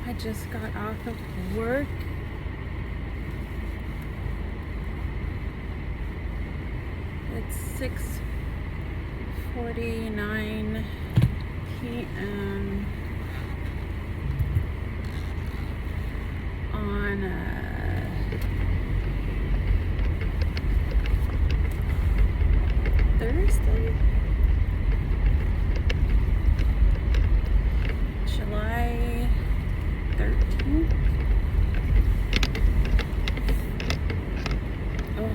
I just got off of work. It's 6:49 p.m. on Thursday, July 13th. Oh,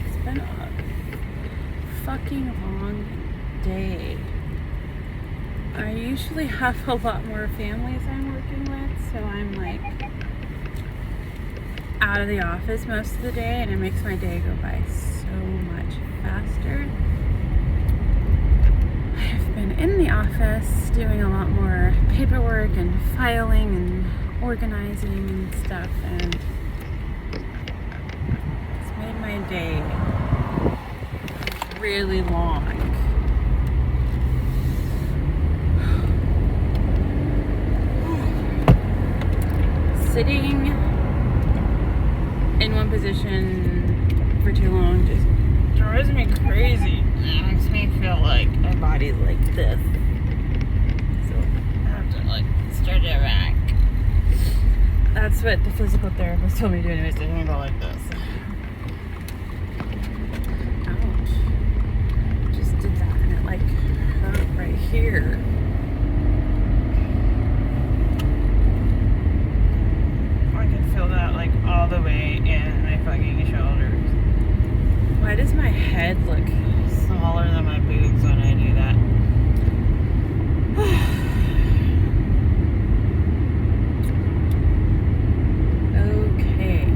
it's been a fucking long day. I usually have a lot more families I'm working with, so I'm like out of the office most of the day, and it makes my day go by so much faster. I've been in the office doing a lot more paperwork and filing and organizing and stuff, and it's made my day really long. Sitting in one position for too long just drives me crazy. It makes me feel like my body's like this. So I have to like stretch it back. That's what the physical therapist told me to do anyways. So I'm gonna go like this. Ouch. Just did that and it like hurt right here. I can feel that like all the way in my fucking shoulders. Why does my head look smaller than my boobs when I do that? Okay.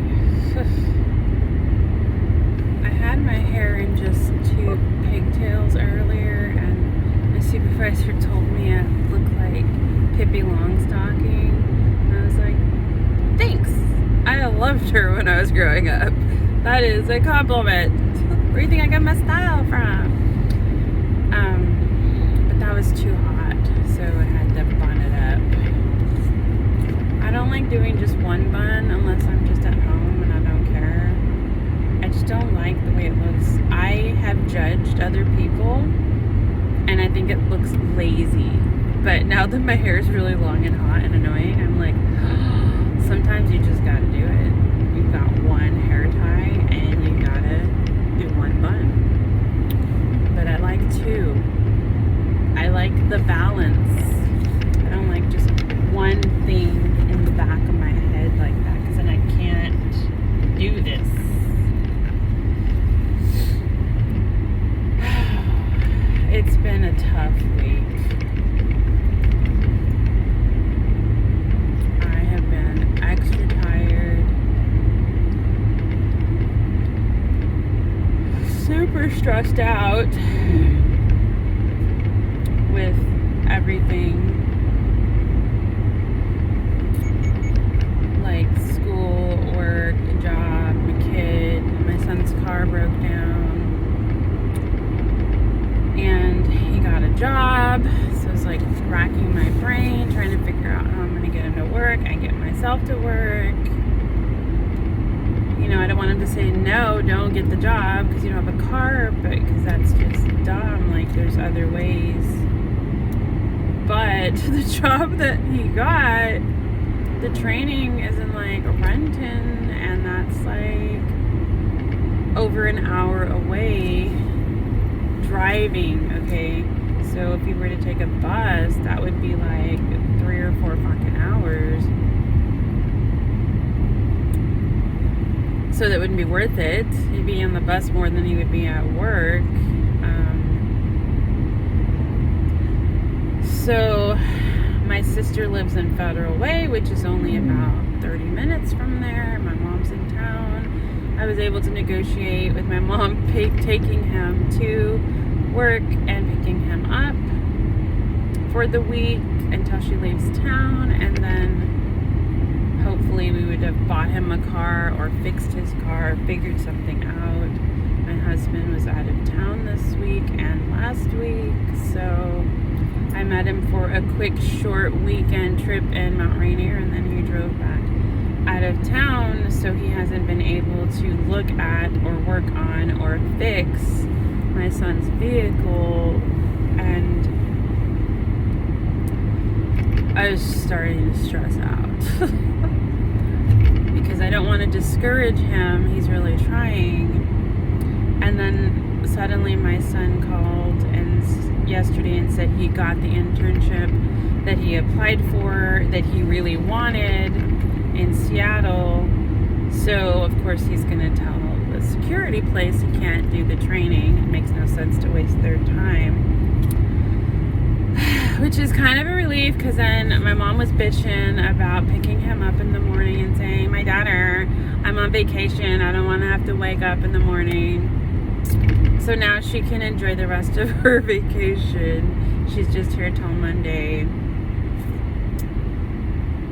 I had my hair in just 2 pigtails earlier, and my supervisor told me I look like Pippi Longstocking. And I was like, thanks. I loved her when I was growing up. That is a compliment. Where do you think I got my style from? But that was too hot, so I had to bun it up. I don't like doing just one bun unless I'm just at home and I don't care. I just don't like the way it looks. I have judged other people, and I think it looks lazy. But now that my hair is really long and hot and annoying, I'm like, sometimes you just gotta do it. You've got one hair tie and you gotta do one bun. But I like 2. I like the balance. I don't like just one thing in the back of my head like that, because then I can't do this. It's been a tough week. Extra tired, super stressed out with everything, like school, work, job, my kid. My son's car broke down and he got a job, so it's like racking my brain trying to figure out how I'm going to get him to work and get myself to work. You know, I don't want him to say no, don't get the job because you don't have a car, but because that's just dumb. Like, there's other ways. But the job that he got, the training is in like Renton, and that's like over an hour away driving. Okay, so if he were to take a bus, that would be like 3 or 4 fucking hours. So that wouldn't be worth it. He'd be on the bus more than he would be at work. So my sister lives in Federal Way, which is only about 30 minutes from there. My mom's in town. I was able to negotiate with my mom taking him to work and picking him up for the week until she leaves town, and then hopefully we would have bought him a car or fixed his car, figured something out. My husband was out of town this week and last week, so I met him for a quick short weekend trip in Mount Rainier, and then he drove back out of town, so he hasn't been able to look at or work on or fix my son's vehicle. And I was starting to stress out because I don't want to discourage him. He's really trying. And then suddenly my son called yesterday and said he got the internship that he applied for, that he really wanted in Seattle. So of course he's going to tell the security place he can't do the training. It makes no sense to waste their time. Which is kind of a relief, because then my mom was bitching about picking him up in the morning and saying, my daughter, I'm on vacation, I don't want to have to wake up in the morning. So now she can enjoy the rest of her vacation. She's just here till Monday.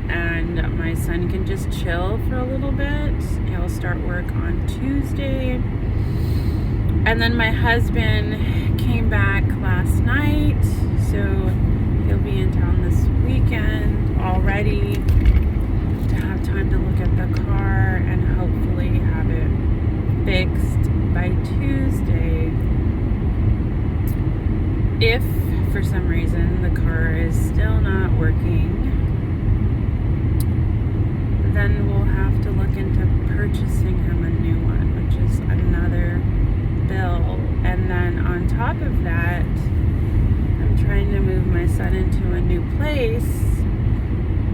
And my son can just chill for a little bit. He'll start work on Tuesday. And then my husband came back last night, so he'll be in town this weekend, all ready to have time to look at the car and hopefully have it fixed by Tuesday. If for some reason the car is still not working, then we'll have to look into purchasing him a new one, which is another bill. And then on top of that, I'm trying to move my son into a new place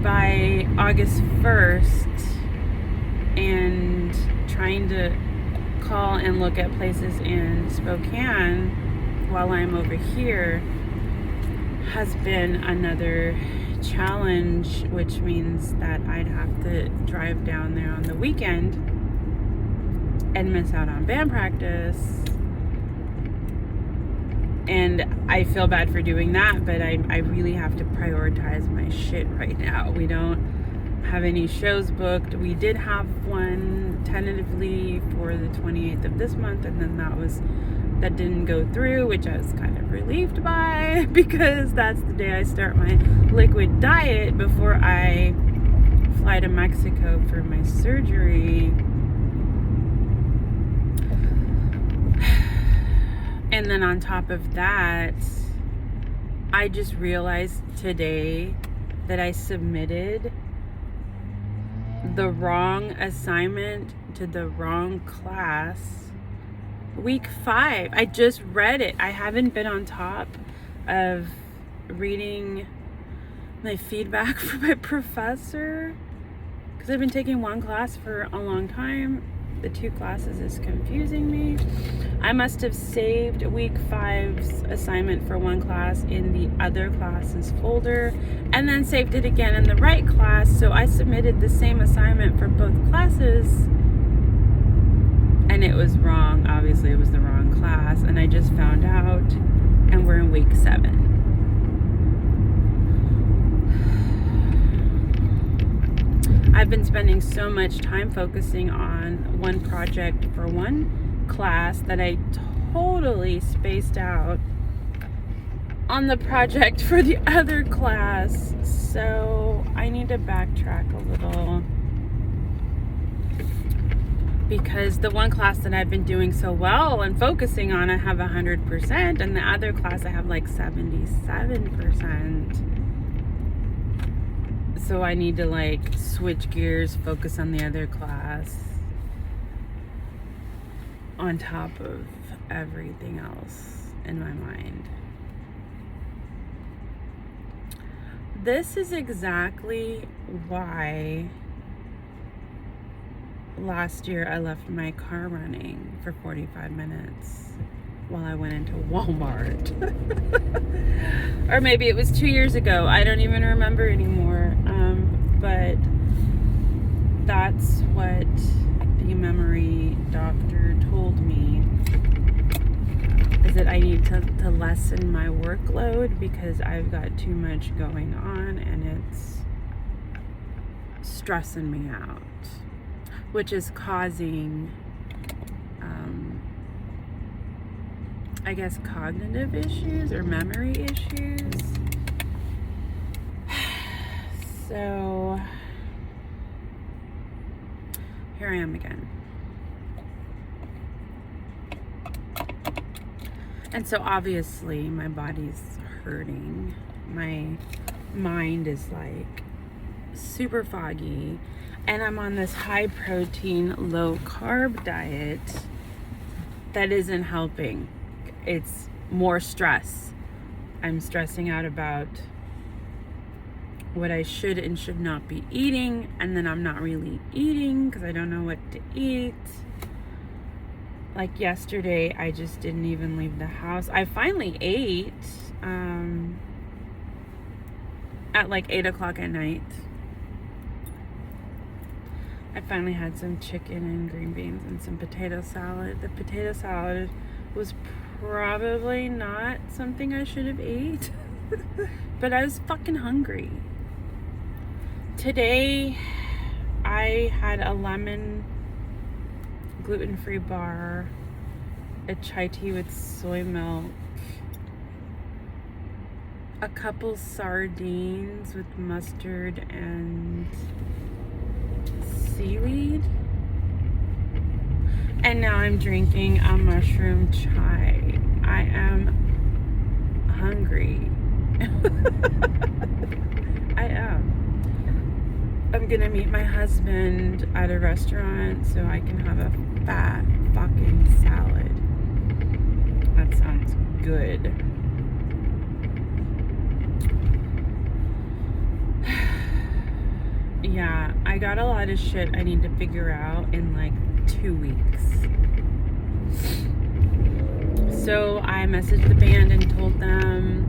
by August 1st, and trying to call and look at places in Spokane while I'm over here has been another challenge, which means that I'd have to drive down there on the weekend and miss out on band practice. And I feel bad for doing that, but I really have to prioritize my shit right now. We don't have any shows booked. We did have one tentatively for the 28th of this month, and then that didn't go through, which I was kind of relieved by, because that's the day I start my liquid diet before I fly to Mexico for my surgery. And then on top of that, I just realized today that I submitted the wrong assignment to the wrong class. Week 5. I just read it. I haven't been on top of reading my feedback from my professor, because I've been taking one class for a long time. The 2 classes is confusing me. I must have saved week 5's assignment for one class in the other classes folder, and then saved it again in the right class. So I submitted the same assignment for both classes, and it was wrong. Obviously it was the wrong class, and I just found out, and we're in week 7. I've been spending so much time focusing on one project for one class that I totally spaced out on the project for the other class. So I need to backtrack a little, because the one class that I've been doing so well and focusing on, I have 100%, and the other class I have like 77%. So I need to like switch gears, focus on the other class on top of everything else in my mind. This is exactly why last year I left my car running for 45 minutes while I went into Walmart. Or maybe it was 2 years ago. I don't even remember anymore. But that's what the memory doctor told me, is that I need to lessen my workload because I've got too much going on and it's stressing me out, which is causing I guess, cognitive issues or memory issues. So here I am again. And so obviously my body's hurting. My mind is like super foggy. And I'm on this high protein, low carb diet that isn't helping. It's more stress. I'm stressing out about what I should and should not be eating, and then I'm not really eating because I don't know what to eat. Like yesterday, I just didn't even leave the house. I finally ate at like 8 o'clock at night. I finally had some chicken and green beans and some potato salad. The potato salad was probably not something I should have ate, but I was fucking hungry. Today, I had a lemon gluten-free bar, a chai tea with soy milk, a couple sardines with mustard and seaweed, and now I'm drinking a mushroom chai. I am hungry. I am. I'm gonna meet my husband at a restaurant so I can have a fat fucking salad. That sounds good. Yeah, I got a lot of shit I need to figure out in like 2 weeks. So I messaged the band and told them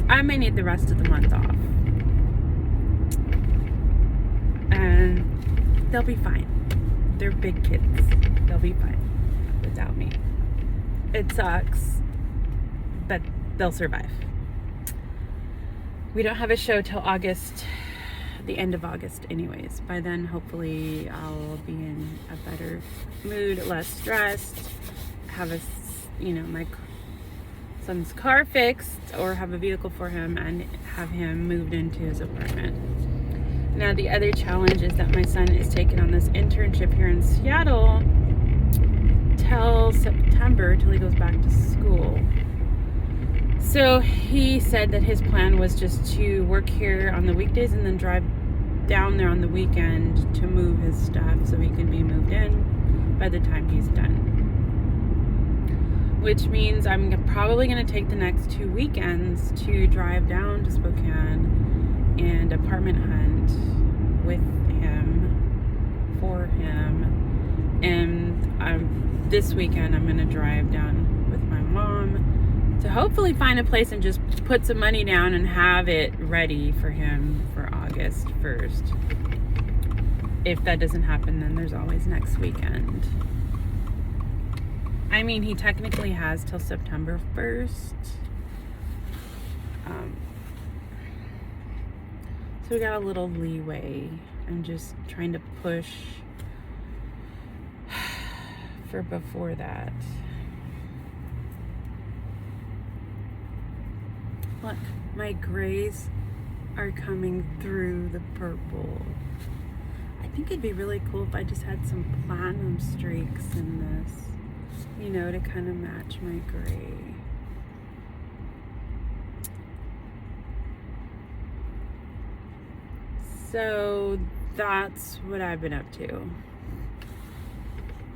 I may need the rest of the month off. And they'll be fine. They're big kids. They'll be fine without me. It sucks, but they'll survive. We don't have a show till August, the end of August anyways. By then, hopefully, I'll be in a better mood, less stressed, have my son's car fixed, or have a vehicle for him and have him moved into his apartment. Now, the other challenge is that my son is taking on this internship here in Seattle till September, till he goes back to school. So he said that his plan was just to work here on the weekdays and then drive down there on the weekend to move his stuff so he can be moved in by the time he's done. Which means I'm probably going to take the next 2 weekends to drive down to Spokane and apartment hunt with him, for him. And this weekend I'm going to drive down with my mom to hopefully find a place and just put some money down and have it ready for him for August 1st. If that doesn't happen, then there's always next weekend. I mean, he technically has till September 1st. So we got a little leeway. I'm just trying to push for before that. Look, my grays are coming through the purple. I think it'd be really cool if I just had some platinum streaks in this, to kind of match my gray. So that's what I've been up to.